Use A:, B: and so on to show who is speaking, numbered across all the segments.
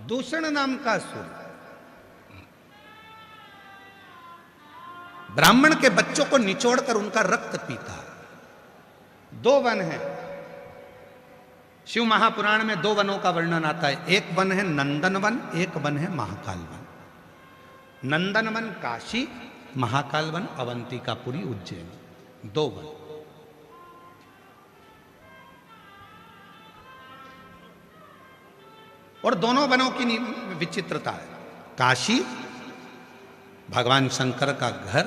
A: दूषण नाम का असुर ब्राह्मण के बच्चों को निचोड़कर उनका रक्त पीता। 2 वन है शिव महापुराण में, 2 वनों का वर्णन आता है। एक वन है नंदन वन, एक वन है महाकाल वन। नंदन वन काशी, महाकाल वन अवंतिकापुरी उज्जैन, 2 वन। और दोनों वनों की विचित्रता है। काशी भगवान शंकर का घर,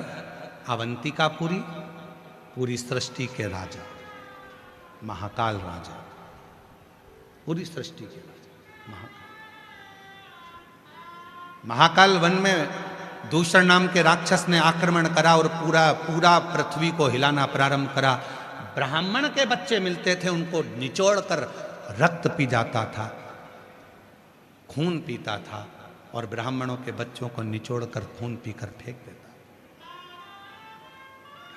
A: अवंतिकापुरी पूरी सृष्टि के राजा, महाकाल राजा, पूरी सृष्टि के राजा महाकाल वन में दूषण नाम के राक्षस ने आक्रमण करा और पूरा पृथ्वी को हिलाना प्रारंभ करा। ब्राह्मण के बच्चे मिलते थे, उनको निचोड़कर रक्त पी जाता था, खून पीता था, और ब्राह्मणों के बच्चों को निचोड़कर खून पीकर फेंक देता।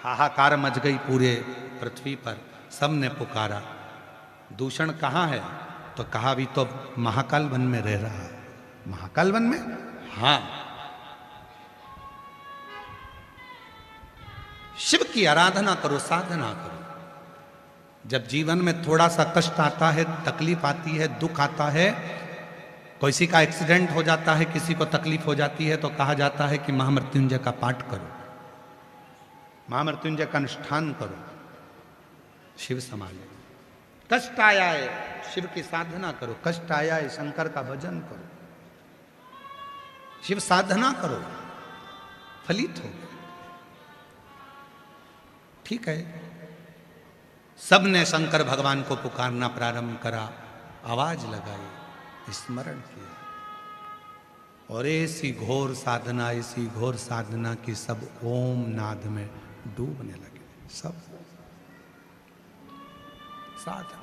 A: हाहाकार मच गई पूरे पृथ्वी पर, सबने पुकारा दूषण कहाँ है? तो कहा भी तो महाकाल वन में रह रहा है। महाकाल वन में? हाँ। शिव की आराधना करो, साधना करो। जब जीवन में थोड़ा सा कष्ट आता है, तकलीफ आती है, दुख आता है, किसी का एक्सीडेंट हो जाता है, किसी को तकलीफ हो जाती है, तो कहा जाता है कि महामृत्युंजय का पाठ करो, महामृत्युंजय का अनुष्ठान करो, शिव संभाले। कष्ट आया है, शिव की साधना करो। कष्ट आया है, शंकर का भजन करो, शिव साधना करो, फलित हो। ठीक है, सबने शंकर भगवान को पुकारना प्रारंभ करा, आवाज लगाई, स्मरण किया, और ऐसी घोर साधना की सब ओम नाद में डूबने लगे। सब साधना।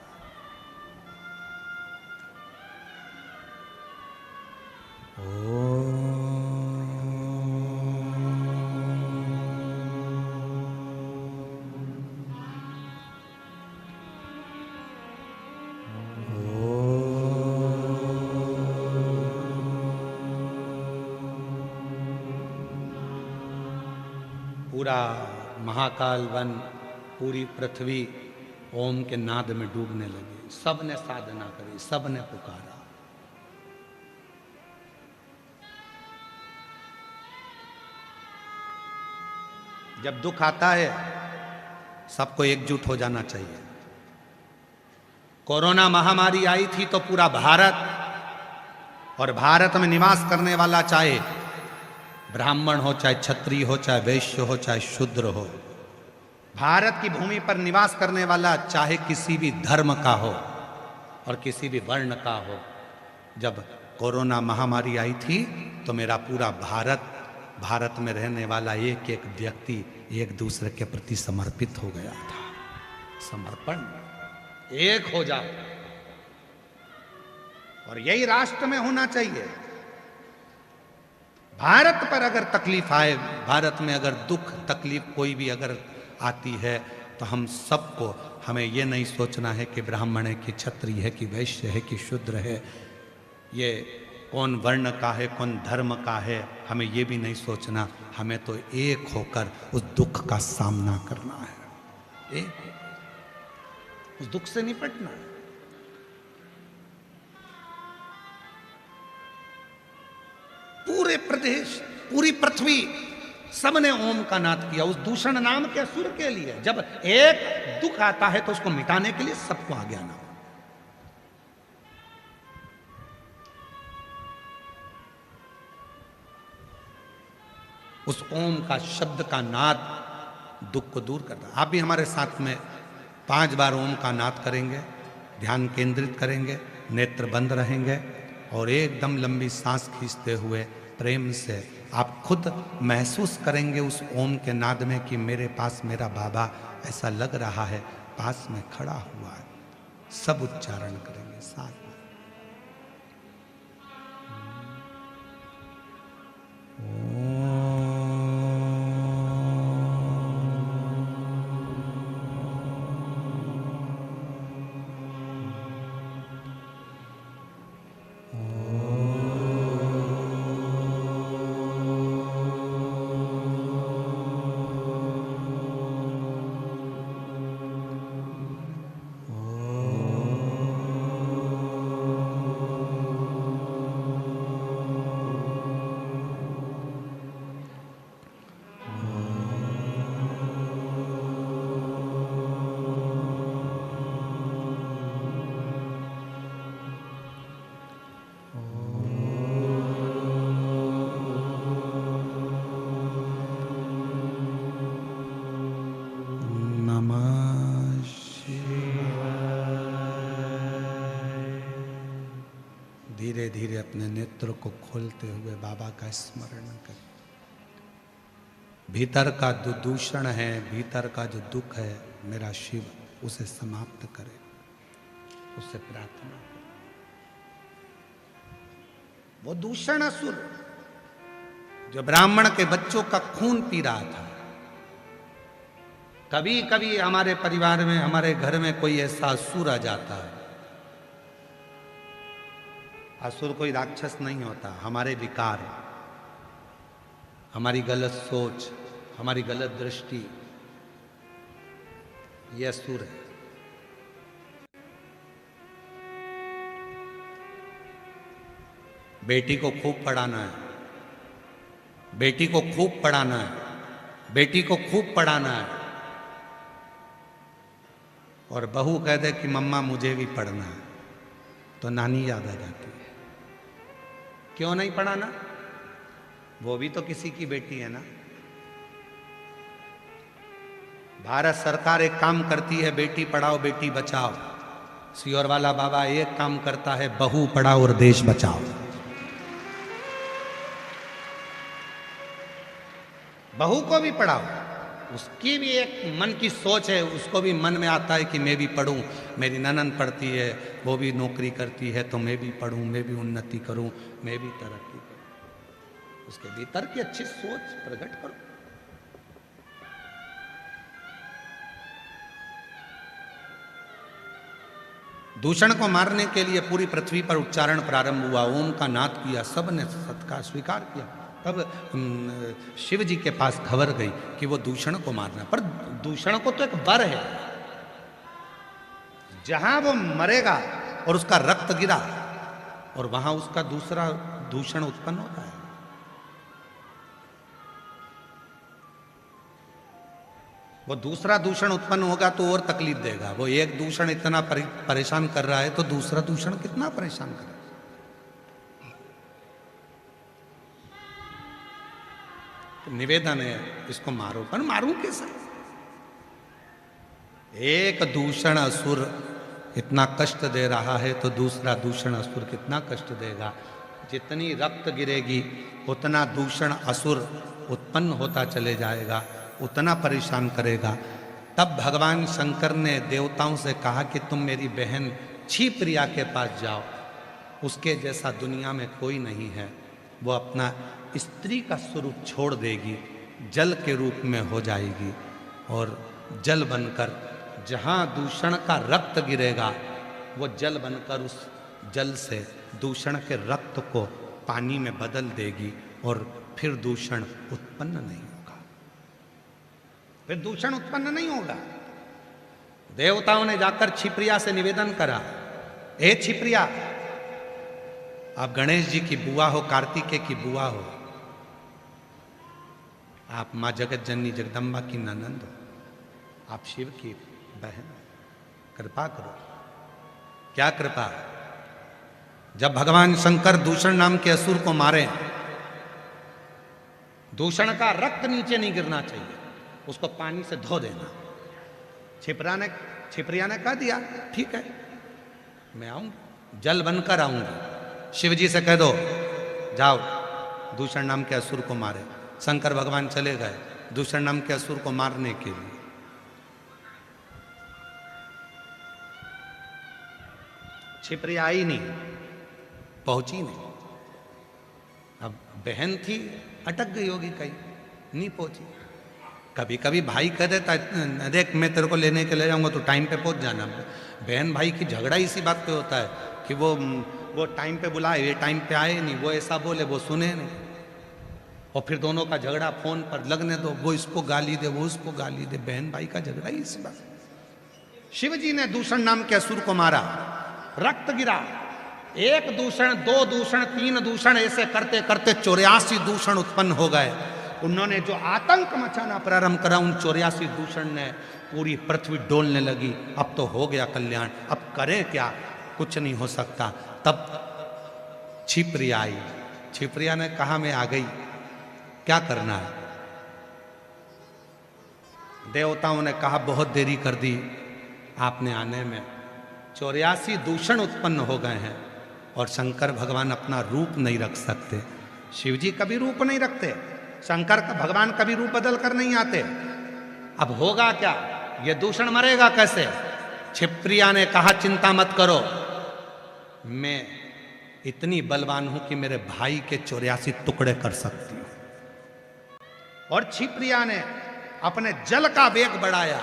A: पूरा महाकाल वन, पूरी पृथ्वी ओम के नाद में डूबने लगी। सबने साधना करी, सबने पुकारा। जब दुख आता है, सबको एकजुट हो जाना चाहिए। कोरोना महामारी आई थी तो पूरा भारत, और भारत में निवास करने वाला चाहे ब्राह्मण हो, चाहे क्षत्रिय हो, चाहे वैश्य हो, चाहे शूद्र हो, भारत की भूमि पर निवास करने वाला चाहे किसी भी धर्म का हो और किसी भी वर्ण का हो, जब कोरोना महामारी आई थी तो मेरा पूरा भारत में रहने वाला एक एक व्यक्ति एक दूसरे के प्रति समर्पित हो गया था। समर्पण, एक हो जाओ। और यही राष्ट्र में होना चाहिए। भारत पर अगर तकलीफ आए, भारत में अगर दुख तकलीफ कोई भी अगर आती है, तो हम सबको, हमें यह नहीं सोचना है कि ब्राह्मण है कि क्षत्रिय है कि वैश्य है कि शूद्र है, ये कौन वर्ण का है, कौन धर्म का है, हमें ये भी नहीं सोचना। हमें तो एक होकर उस दुख का सामना करना है, एक उस दुख से निपटना है। पूरे प्रदेश, पूरी पृथ्वी, सबने ओम का नाद किया उस दूषण नाम के असुर के लिए। जब एक दुख आता है तो उसको मिटाने के लिए सबको आगे आना हो। उस ओम का शब्द का नाद दुख को दूर करता है। आप भी हमारे साथ में 5 बार ओम का नाद करेंगे, ध्यान केंद्रित करेंगे, नेत्र बंद रहेंगे और एकदम लंबी सांस खींचते हुए प्रेम से आप खुद महसूस करेंगे उस ओम के नाद में कि मेरे पास मेरा बाबा ऐसा लग रहा है, पास में खड़ा हुआ है। सब उच्चारण करेंगे साथ में। धीरे धीरे अपने नेत्र को खोलते हुए बाबा का स्मरण करें। भीतर का जो दूषण है, भीतर का जो दुख है, मेरा शिव उसे समाप्त करे, उससे प्रार्थना करें। वो दूषण असुर जो ब्राह्मण के बच्चों का खून पी रहा था, कभी कभी हमारे परिवार में, हमारे घर में कोई ऐसा असुर आ जाता है। असुर कोई राक्षस नहीं होता, हमारे विकार, हमारी गलत सोच, हमारी गलत दृष्टि, ये असुर है। बेटी को खूब पढ़ाना है, बेटी को खूब पढ़ाना है, बेटी को खूब पढ़ाना है, और बहू कह दे कि मम्मा मुझे भी पढ़ना है, तो नानी याद आ जाती है। क्यों नहीं पढ़ाना? वो भी तो किसी की बेटी है ना। भारत सरकार एक काम करती है, बेटी पढ़ाओ बेटी बचाओ। सियोर वाला बाबा एक काम करता है, बहू पढ़ाओ और देश बचाओ। बहू को भी पढ़ाओ, उसकी भी एक मन की सोच है, उसको भी मन में आता है कि मैं भी पढ़ूं, मेरी ननद पढ़ती है, वो भी नौकरी करती है, तो मैं भी पढ़ूं, मैं भी उन्नति करूं, मैं भी तरक्की करूं। उसके भीतर की अच्छी सोच प्रकट करो। दूषण को मारने के लिए पूरी पृथ्वी पर उच्चारण प्रारंभ हुआ, ओम का नाद किया, सबने सत्कार स्वीकार किया। तब शिव जी के पास खबर गई कि वो दूषण को मारना, पर दूषण को तो एक वर है, जहां वो मरेगा और उसका रक्त गिरा और वहां उसका दूसरा दूषण उत्पन्न होता है। वो दूसरा दूषण उत्पन्न होगा तो और तकलीफ देगा। वो एक दूषण इतना परेशान कर रहा है तो दूसरा दूषण कितना परेशान करेगा। तो निवेदन है, इसको मारो, पर मारूं कैसे? एक दूषण असुर इतना कष्ट दे रहा है तो दूसरा दूषण असुर कितना कष्ट देगा। जितनी रक्त गिरेगी उतना दूषण असुर उत्पन्न होता चले जाएगा, उतना परेशान करेगा। तब भगवान शंकर ने देवताओं से कहा कि तुम मेरी बहन क्षिप्रिया के पास जाओ, उसके जैसा दुनिया में कोई नहीं है। वो अपना स्त्री का स्वरूप छोड़ देगी, जल के रूप में हो जाएगी, और जल बनकर जहाँ दूषण का रक्त गिरेगा वो जल बनकर उस जल से दूषण के रक्त को पानी में बदल देगी, और फिर दूषण उत्पन्न नहीं होगा, फिर दूषण उत्पन्न नहीं होगा। देवताओं ने जाकर क्षिप्रिया से निवेदन करा, हे क्षिप्रिया, आप गणेश जी की बुआ हो, कार्तिकेय की बुआ हो, आप मां जगत जननी जगदम्बा की ननंद हो, आप शिव की बहन हो, कृपा करो। क्या कृपा? जब भगवान शंकर दूषण नाम के असुर को मारे, दूषण का रक्त नीचे नहीं गिरना चाहिए, उसको पानी से धो देना। क्षिप्रिया ने कह दिया, ठीक है, मैं आऊंगी, जल बनकर आऊंगी। शिव जी से कह दो, जाओ दूषण नाम के असुर को मारे। शंकर भगवान चले गए दूषण नाम के असुर को मारने के लिए। क्षिप्रिया आई नहीं, पहुंची नहीं। अब बहन थी, अटक गई होगी कहीं, नहीं पहुंची। कभी कभी भाई कह देता, देख मैं तेरे को लेने के ले जाऊंगा तो टाइम पे पहुंच जाना। बहन भाई की झगड़ा इसी बात पे होता है कि वो टाइम पे बुलाए, ये टाइम पे आए नहीं, वो ऐसा बोले, वो सुने नहीं, और फिर दोनों का झगड़ा फोन पर लगने दो, वो इसको गाली दे, वो उसको गाली दे। बहन भाई का झगड़ा ही इसी बात। शिव जी ने दूषण नाम के असुर को मारा, रक्त गिरा। एक दूषण, दो दूषण, तीन दूषण, ऐसे करते करते 84 दूषण उत्पन्न हो गए। उन्होंने जो आतंक मचाना प्रारंभ करा, उन 84 दूषण ने पूरी पृथ्वी डोलने लगी। अब तो हो गया कल्याण, अब करें क्या, कुछ नहीं हो सकता। तब क्षिप्रिया आई। क्षिप्रिया ने कहा, मैं आ गई, क्या करना है? देवताओं ने कहा, बहुत देरी कर दी आपने आने में, 84 दूषण उत्पन्न हो गए हैं और शंकर भगवान अपना रूप नहीं रख सकते। शिव जी कभी रूप नहीं रखते, शंकर का भगवान कभी रूप बदल कर नहीं आते। अब होगा क्या, ये दूषण मरेगा कैसे? क्षिप्रिया ने कहा चिंता मत करो, मैं इतनी बलवान हूं कि मेरे भाई के 84 टुकड़े कर सकती हूं। और क्षिप्रिया ने अपने जल का वेग बढ़ाया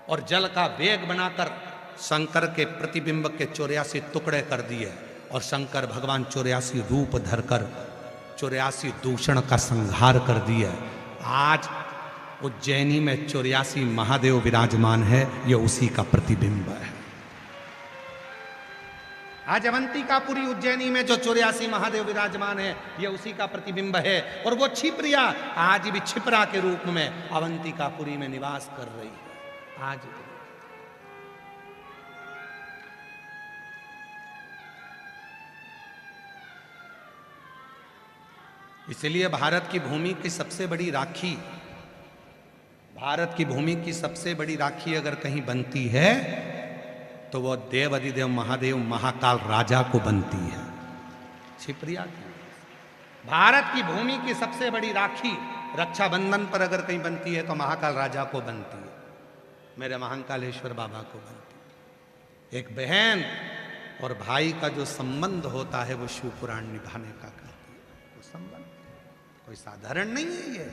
A: और जल का वेग बनाकर शंकर के प्रतिबिंब के 84 टुकड़े कर दिए और शंकर भगवान 84 रूप धरकर 84 दूषण का संहार कर दिया। आज उज्जैनी में 84 महादेव विराजमान है, ये उसी का प्रतिबिंब है। आज अवंतिकापुरी उज्जैनी में जो 84 महादेव विराजमान है, ये उसी का प्रतिबिंब है। और वो छिपरिया आज भी छिपरा के रूप में अवंतिकापुरी में निवास कर रही है। आज इसलिए भारत की भूमि की सबसे बड़ी राखी, भारत की भूमि की सबसे बड़ी राखी अगर कहीं बनती है तो वो देव अधिदेव महादेव महाकाल राजा को बनती है, छिपरिया की। भारत की भूमि की सबसे बड़ी राखी रक्षाबंधन पर अगर कहीं बनती है तो महाकाल राजा को बनती है, मेरे महाकालेश्वर बाबा को बनती है। एक बहन और भाई का जो संबंध होता है वो शिव पुराण निभाने का करती है। वो संबंध कोई साधारण नहीं है। ये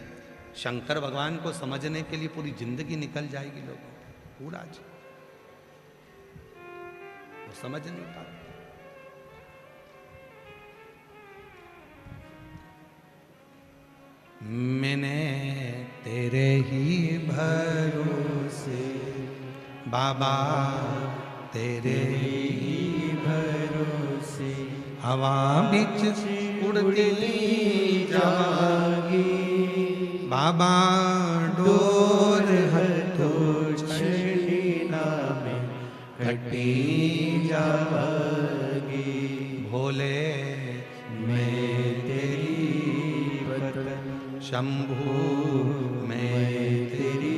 A: शंकर भगवान को समझने के लिए पूरी जिंदगी निकल जाएगी लोगों को, पूरा जी वो समझ नहीं पाते। मैंने तेरे ही भरोसे बाबा, तेरे ही भरोसे हवा बिच उड़ती जागी बाबा, डोर हथो छड़ीना में कटी जागी। भोले मैं तेरी पतंग, शंभू मैं तेरी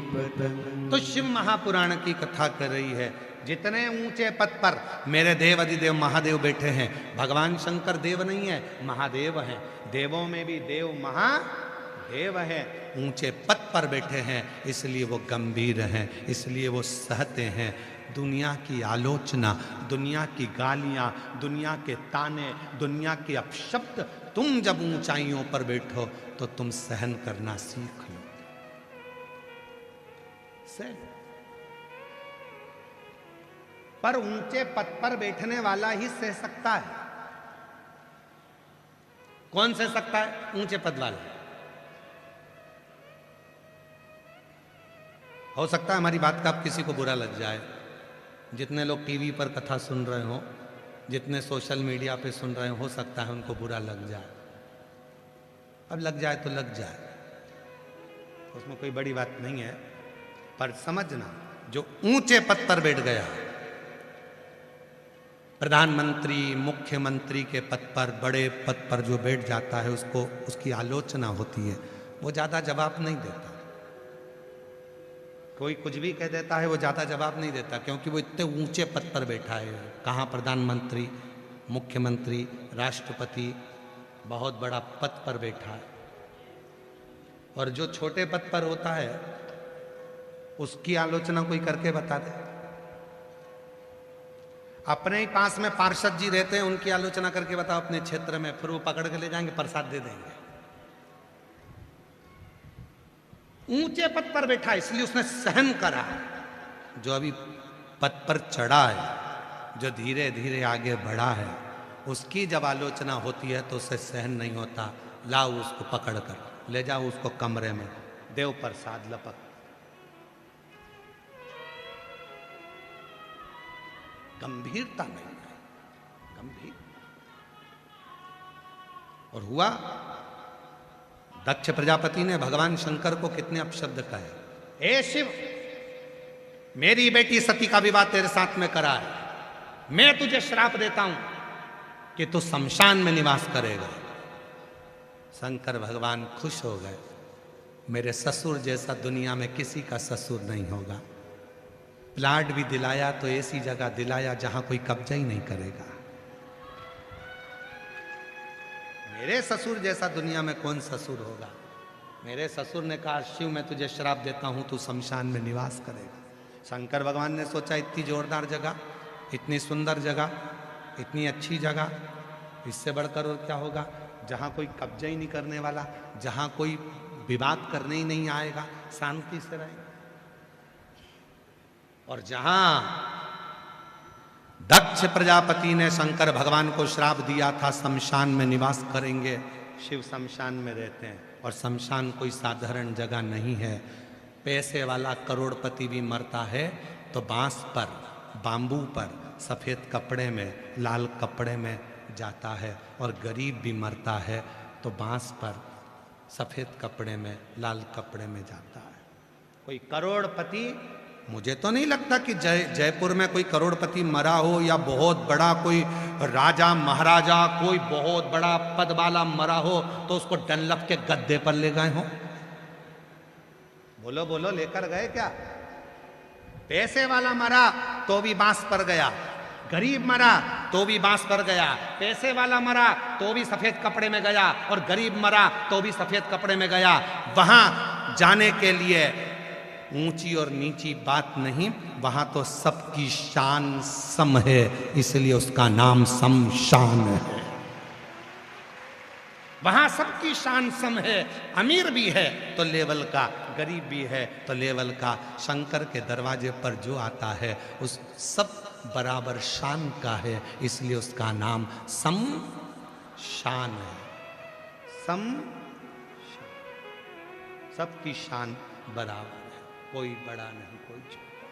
A: पतंग। तो शिव महापुराण की कथा कर रही है। जितने ऊंचे पद पर मेरे देव अधिदेव महादेव बैठे हैं, भगवान शंकर देव नहीं है, महादेव हैं। देवों में भी देव महादेव है, ऊंचे पद पर बैठे हैं, इसलिए वो गंभीर हैं, इसलिए वो सहते हैं दुनिया की आलोचना, दुनिया की गालियां, दुनिया के ताने, दुनिया के अपशब्द। तुम जब ऊंचाइयों पर बैठो तो तुम सहन करना सीख लो। पर ऊंचे पद पर बैठने वाला ही सह सकता है। कौन सह सकता है? ऊंचे पद वाला। हो सकता है हमारी बात का अब किसी को बुरा लग जाए, जितने लोग टीवी पर कथा सुन रहे हो, जितने सोशल मीडिया पे सुन रहे हो सकता है उनको बुरा लग जाए। अब लग जाए तो लग जाए, उसमें कोई बड़ी बात नहीं है। पर समझना, जो ऊंचे पद पर बैठ गया, प्रधानमंत्री मुख्यमंत्री के पद पर, बड़े पद पर जो बैठ जाता है, उसको उसकी आलोचना होती है, वो ज्यादा जवाब नहीं देता। कोई कुछ भी कह देता है, वो ज्यादा जवाब नहीं देता, क्योंकि वो इतने ऊंचे पद पर बैठा है। कहाँ प्रधानमंत्री, मुख्यमंत्री, राष्ट्रपति, बहुत बड़ा पद पर बैठा है। और जो छोटे पद पर होता है उसकी आलोचना कोई करके बता दे। अपने ही पास में पार्षद जी रहते हैं, उनकी आलोचना करके बताओ अपने क्षेत्र में, फिर वो पकड़ के ले जाएंगे, प्रसाद दे देंगे। ऊंचे पद पर बैठा इसलिए उसने सहन करा। जो अभी पद पर चढ़ा है, जो धीरे धीरे आगे बढ़ा है, उसकी जब आलोचना होती है तो उसे सहन नहीं होता। लाओ उसको पकड़ कर ले जाओ उसको कमरे में, देव प्रसाद लपक। गंभीरता नहीं है, गंभीर। और हुआ, दक्ष प्रजापति ने भगवान शंकर को कितने अपशब्द कहे। हे शिव, मेरी बेटी सती का विवाह तेरे साथ में करा है, मैं तुझे श्राप देता हूं कि तू शमशान में निवास करेगा। शंकर भगवान खुश हो गए, मेरे ससुर जैसा दुनिया में किसी का ससुर नहीं होगा। प्लाट भी दिलाया तो ऐसी जगह दिलाया जहां कोई कब्जा ही नहीं करेगा। मेरे ससुर जैसा दुनिया में कौन ससुर होगा। मेरे ससुर ने कहा शिव मैं तुझे श्राप देता हूं, तू शमशान में निवास करेगा। शंकर भगवान ने सोचा इतनी जोरदार जगह, इतनी सुंदर जगह, इतनी अच्छी जगह, इससे बढ़कर और क्या होगा, जहां कोई कब्जा ही नहीं करने वाला, जहां कोई विवाद करने ही नहीं आएगा, शांति से रहेगा। और जहां दक्ष प्रजापति ने शंकर भगवान को श्राप दिया था शमशान में निवास करेंगे, शिव शमशान में रहते हैं। और शमशान कोई साधारण जगह नहीं है। पैसे वाला करोड़पति भी मरता है तो बांस पर, बांबू पर, सफेद कपड़े में, लाल कपड़े में जाता है। और गरीब भी मरता है तो बांस पर, सफेद कपड़े में, लाल कपड़े में जाता है। कोई करोड़पति, मुझे तो नहीं लगता कि जयपुर में कोई करोड़पति मरा हो, या बहुत बड़ा कोई राजा महाराजा, कोई बहुत बड़ा पद वाला मरा हो तो उसको डनलप के गद्दे पर ले गए हो। बोलो बोलो, लेकर गए क्या? पैसे वाला मरा तो भी बांस पर गया, गरीब मरा तो भी बांस पर गया, पैसे वाला मरा तो भी सफेद कपड़े में गया, और गरीब मरा तो भी सफेद कपड़े में गया। वहां जाने के लिए ऊंची और नीची बात नहीं, वहां तो सबकी शान सम है, इसलिए उसका नाम शमशान है। वहां सबकी शान सम है, अमीर भी है तो लेवल का, गरीब भी है तो लेवल का। शंकर के दरवाजे पर जो आता है उस सब बराबर शान का है, इसलिए उसका नाम शमशान है। सम सबकी शान बराबर है, कोई बड़ा नहीं, कोई छोटा,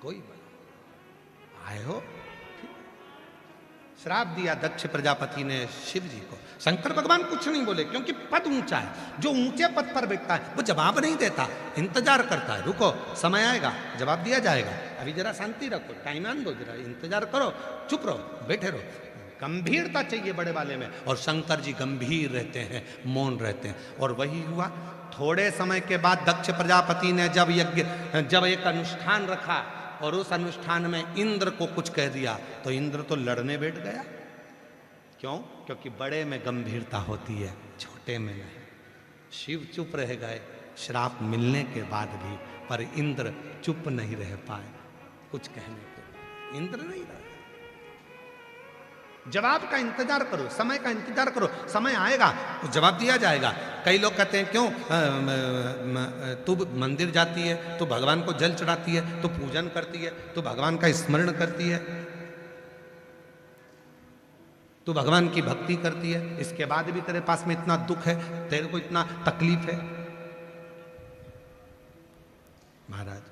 A: कोई बड़ा। आए हो, श्राप दिया दक्ष प्रजापति ने शिव जी को। शंकर भगवान कुछ नहीं बोले क्योंकि पद ऊंचा है। जो ऊंचे पद पर बैठता है वो जवाब नहीं देता, इंतजार करता है, रुको समय आएगा जवाब दिया जाएगा, अभी जरा शांति रखो, टाइम आन दो, जरा इंतजार करो, चुप रहो, बैठे रहो। गंभीरता चाहिए बड़े वाले में, और शंकर जी गंभीर रहते हैं, मौन रहते हैं। और वही हुआ। थोड़े समय के बाद दक्ष प्रजापति ने जब एक अनुष्ठान रखा और उस अनुष्ठान में इंद्र को कुछ कह दिया तो इंद्र तो लड़ने बैठ गया। क्यों? क्योंकि बड़े में गंभीरता होती है, छोटे में नहीं। शिव चुप रह गए श्राप मिलने के बाद भी, पर इंद्र चुप नहीं रह पाए कुछ कहने के। इंद्र नहीं रहे। जवाब का इंतजार करो, समय का इंतजार करो, समय आएगा तो जवाब दिया जाएगा। कई लोग कहते हैं क्यों तू मंदिर जाती है, तू भगवान को जल चढ़ाती है, तू पूजन करती है, तू भगवान का स्मरण करती है, तू भगवान की भक्ति करती है, इसके बाद भी तेरे पास में इतना दुख है, तेरे को इतना तकलीफ है। महाराज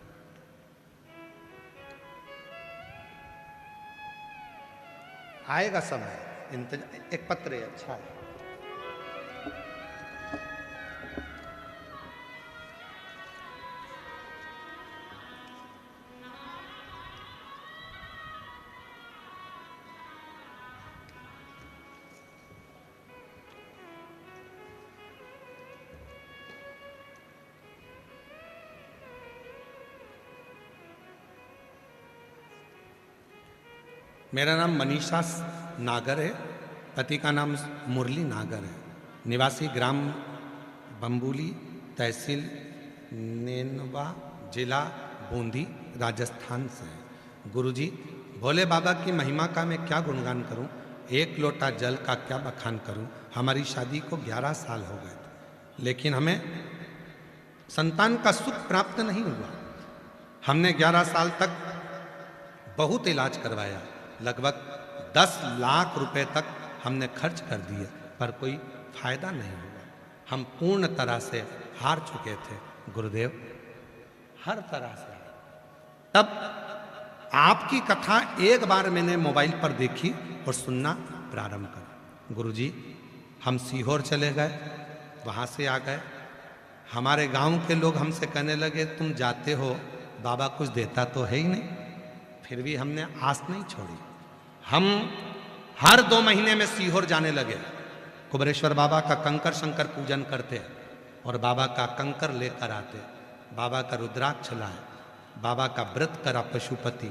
A: आएगा समय, इंतजार। एक पत्र है, अच्छा है। मेरा नाम मनीषा नागर है, पति का नाम मुरली नागर है, निवासी ग्राम बम्बूली, तहसील नेनवा, जिला बूंदी, राजस्थान से है। गुरुजी, भोले बाबा की महिमा का मैं क्या गुणगान करूं, एक लोटा जल का क्या बखान करूं। हमारी शादी को 11 साल हो गए थे, लेकिन हमें संतान का सुख प्राप्त नहीं हुआ। हमने 11 साल तक बहुत इलाज करवाया, लगभग 10 लाख रुपए तक हमने खर्च कर दिए, पर कोई फायदा नहीं हुआ। हम पूर्ण तरह से हार चुके थे गुरुदेव, हर तरह से। तब आपकी कथा एक बार मैंने मोबाइल पर देखी और सुनना प्रारंभ करा। गुरुजी, हम सीहोर चले गए, वहाँ से आ गए। हमारे गांव के लोग हमसे कहने लगे तुम जाते हो, बाबा कुछ देता तो है ही नहीं। फिर भी हमने आस नहीं छोड़ी। हम हर 2 महीने में सीहोर जाने लगे। कुबरेश्वर बाबा का कंकर शंकर पूजन करते और बाबा का कंकर लेकर आते, बाबा का रुद्राक्ष लाए, बाबा का व्रत करा, पशुपति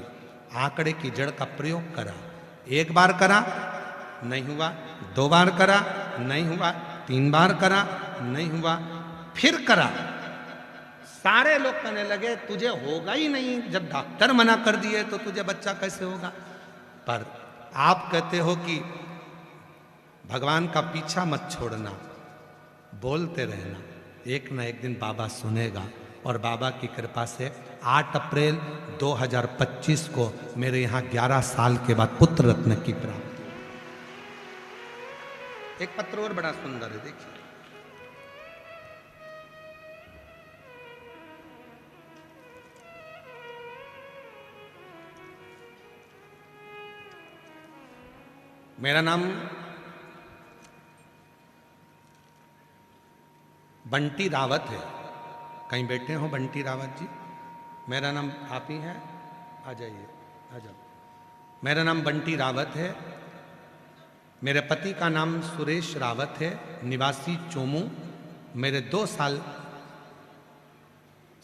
A: आंकड़े की जड़ का प्रयोग करा। एक बार करा नहीं हुआ, 2 बार करा नहीं हुआ, 3 बार करा नहीं हुआ, फिर करा। सारे लोग कहने लगे तुझे होगा ही नहीं, जब डॉक्टर मना कर दिए तो तुझे बच्चा कैसे होगा। पर आप कहते हो कि भगवान का पीछा मत छोड़ना, बोलते रहना, एक न एक दिन बाबा सुनेगा। और बाबा की कृपा से 8 अप्रैल 2025 को मेरे यहाँ 11 साल के बाद पुत्र रत्न की प्राप्ति। एक पत्र और बड़ा सुंदर है, देखिए। मेरा नाम बंटी रावत है। कहीं बैठे हो बंटी रावत जी? मेरा नाम आप ही है, आ जाइए, आ जाओ। मेरा नाम बंटी रावत है। मेरे पति का नाम सुरेश रावत है, निवासी चोमू। मेरे 2 साल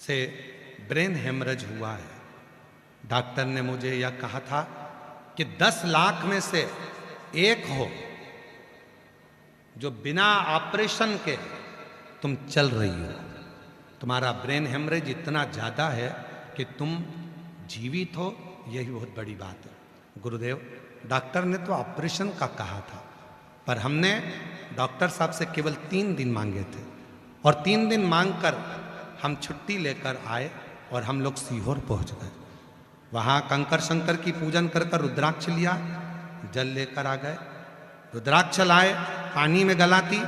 A: से ब्रेन हेमरेज हुआ है। डॉक्टर ने मुझे यह कहा था कि 10 लाख में से 1 हो जो बिना ऑपरेशन के तुम चल रही हो। तुम्हारा ब्रेन हेमरेज इतना ज़्यादा है कि तुम जीवित हो, यही बहुत बड़ी बात है। गुरुदेव, डॉक्टर ने तो ऑपरेशन का कहा था, पर हमने डॉक्टर साहब से केवल 3 दिन मांगे थे, और 3 दिन मांगकर हम छुट्टी लेकर आए और हम लोग सीहोर पहुंच गए। वहाँ कंकर शंकर की पूजन कर कर रुद्राक्ष लिया, जल लेकर आ गए। रुद्राक्ष लाए, पानी में गलाती,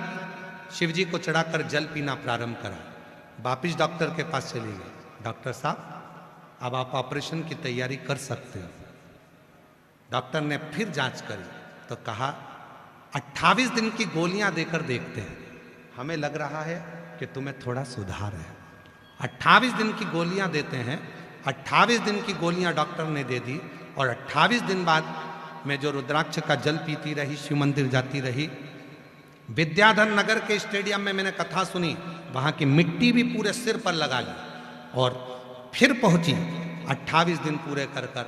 A: शिव जी को चढ़ाकर जल पीना प्रारंभ करा। वापिस डॉक्टर के पास चले गए। डॉक्टर साहब, अब आप ऑपरेशन की तैयारी कर सकते हो। डॉक्टर ने फिर जांच करी तो कहा 28 दिन की गोलियां देकर देखते हैं, हमें लग रहा है कि तुम्हें थोड़ा सुधार है। 28 दिन की गोलियां देते हैं। 28 दिन की गोलियां डॉक्टर ने दे दी, और 28 दिन बाद मैं जो रुद्राक्ष का जल पीती रही, शिव मंदिर जाती रही। विद्याधर नगर के स्टेडियम में मैंने कथा सुनी, वहाँ की मिट्टी भी पूरे सिर पर लगा ली, और फिर पहुंची। 28 दिन पूरे कर कर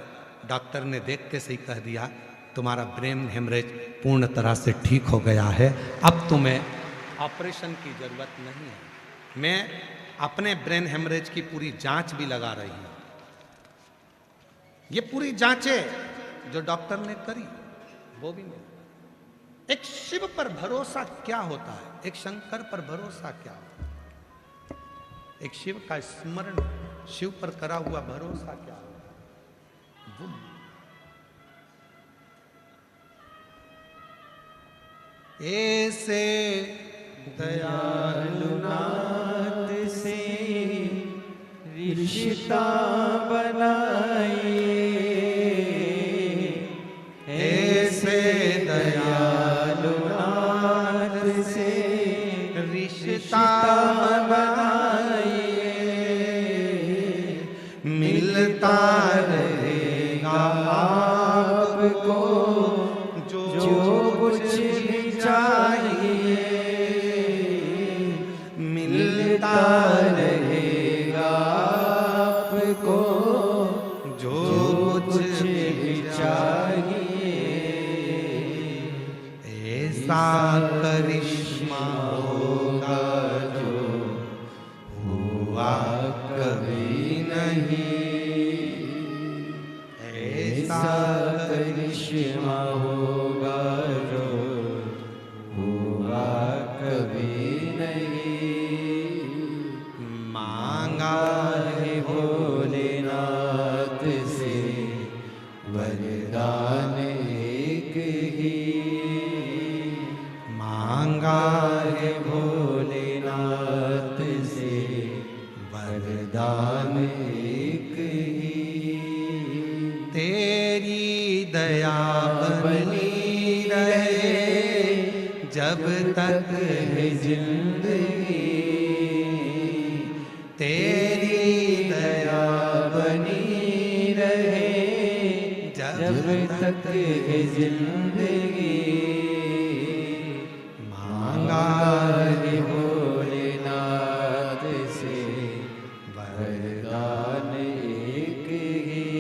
A: डॉक्टर ने देखते से ही कह दिया तुम्हारा ब्रेन हेमरेज पूर्ण तरह से ठीक हो गया है, अब तुम्हें ऑपरेशन की जरूरत नहीं है। मैं अपने ब्रेन हेमरेज की पूरी जांच भी लगा रही हूँ। ये पूरी जांचें जो डॉक्टर ने करी वो भी नहीं। एक शिव पर भरोसा क्या होता है, एक शंकर पर भरोसा क्या होता है, एक शिव का स्मरण, शिव पर करा हुआ भरोसा क्या होता है। वो ऐसे दयालु नाथ से रिश्ता बनाए, ऐसे दयालु नाथ से रिश्ता बनाए, मिलता रहेगा आपको जो कुछ भी चाहिए, मिलता रहेगा आपको जो कुछ भी चाहिए। ऐसा करिश्मा होगा जो हुआ कभी नहीं, ऐसा करिश्मा होगा जो हुआ कभी नहीं। मांगा है भोलेनाथ से वरदान एक ही, मांगा है भोलेनाथ से वरदान एक ही। तेरी दया बनी रहे जब तक है जिंदगी, तेरी दया बनी रहे जब तक है जिंदगी। मांगा है भोलेनाथ से वरदान एक ही,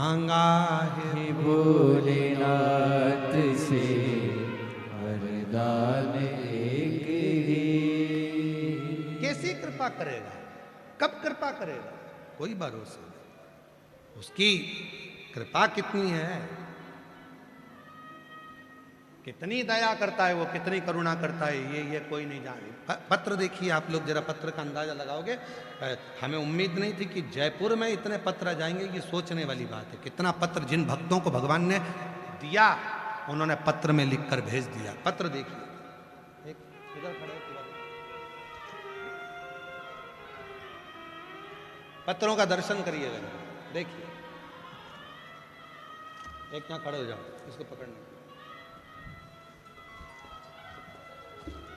A: मांगा है
B: भोलेनाथ से वरदान एक ही।
A: कैसी कृपा करेगा, कब कृपा करेगा, कोई भरोसा नहीं। उसकी कृपा कितनी है, कितनी दया करता है वो, कितनी करुणा करता है, ये कोई नहीं जाने। पत्र देखिए आप लोग जरा, पत्र का अंदाजा लगाओगे। हमें उम्मीद नहीं थी कि जयपुर में इतने पत्र जाएंगे, ये सोचने वाली बात है। कितना पत्र जिन भक्तों को भगवान ने दिया, उन्होंने पत्र में लिखकर भेज दिया। पत्र देखिए, एक इधर खड़े हो, पत्रों का दर्शन करिएगा, देखिए। एक यहाँ खड़े हो जाओ, इसको पकड़ने।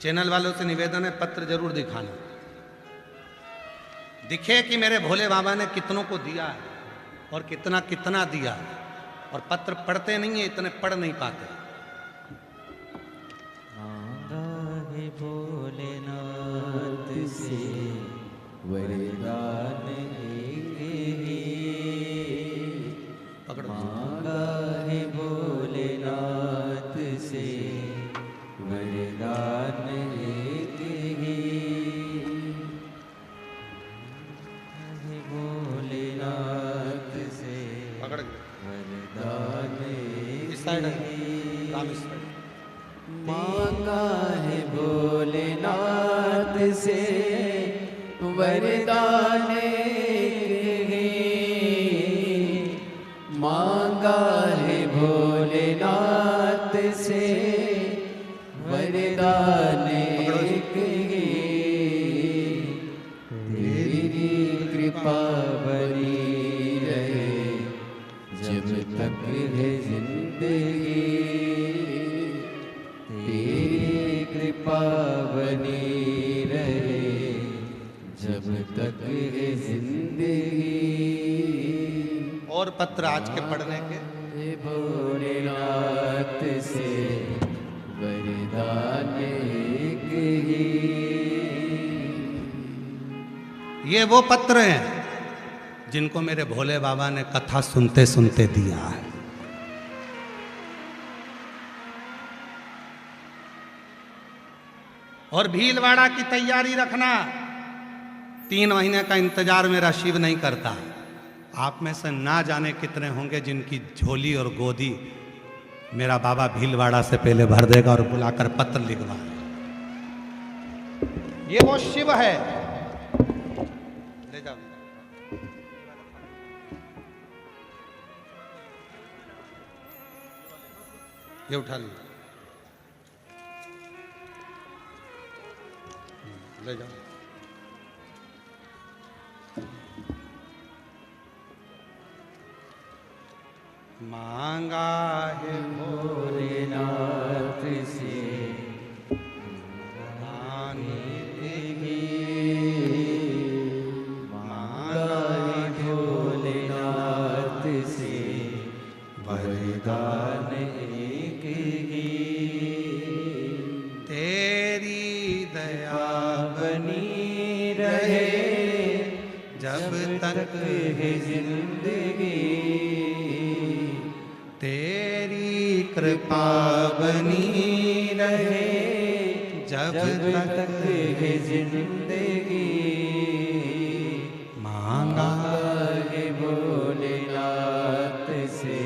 A: चैनल वालों से निवेदन है, पत्र जरूर दिखाना, दिखे कि मेरे भोले बाबा ने कितनों को दिया है और कितना कितना दिया है। और पत्र पढ़ते नहीं है, इतने पढ़ नहीं पाते।
B: मांगा है भोलेनाथ से वरदान एक ही।
A: पकड़ो।
B: मांगा है भोलेनाथ से वरदान एक ही। भोलेनाथ से
A: पकड़
B: वरदान
A: इस साइड है, राम इस साइड।
B: मांगा है भोलेनाथ से वरदान एक ही। मांगा है भोलेनाथ से वरदान एक ही। तेरी कृपा बनी रहे जब तक है जिंदगी। तेरी कृपा बनी रहे जब तक है जिंदगी।
A: और पत्र आज के पढ़ने के,
B: भोलेनाथ से वरदान एक ही।
A: ये वो पत्र हैं जिनको मेरे भोले बाबा ने कथा सुनते सुनते दिया है। और भीलवाड़ा की तैयारी रखना, 3 महीने का इंतजार मेरा शिव नहीं करता। आप में से ना जाने कितने होंगे जिनकी झोली और गोदी मेरा बाबा भीलवाड़ा से पहले भर देगा और बुलाकर पत्र लिखवा। ये वो शिव है। ले जाओ, ये उठा लो, ले जाओ। मांगा है
B: भोलेनाथ से
A: वरदान
B: एक ही। मांगा है भोलेनाथ से वरदान एक ही।
A: तेरी दया
B: बनी रहे
A: जब तक
B: है जिंदगी।
A: तेरी कृपा बनी रहे जब तक
B: है जिंदगी।
A: मांगा
B: है भोलेनाथ से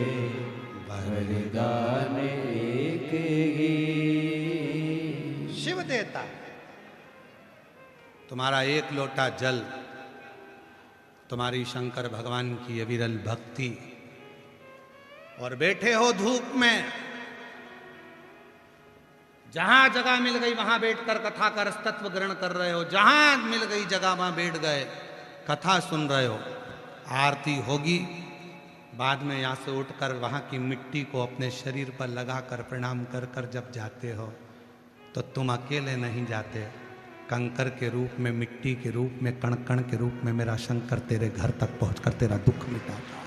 B: वरदान एक ही।
A: शिव देता तुम्हारा एक लोटा जल, तुम्हारी शंकर भगवान की अविरल भक्ति, और बैठे हो धूप में, जहां जगह मिल गई वहां बैठकर कथा का रसतत्व ग्रहण कर रहे हो। जहां मिल गई जगह वहां बैठ गए, कथा सुन रहे हो। आरती होगी, बाद में यहां से उठकर वहां की मिट्टी को अपने शरीर पर लगाकर प्रणाम कर कर जब जाते हो, तो तुम अकेले नहीं जाते। कंकर के रूप में, मिट्टी के रूप में, कण कण के रूप में मेरा शंकर तेरे घर तक पहुंचकर तेरा दुख मिटाता।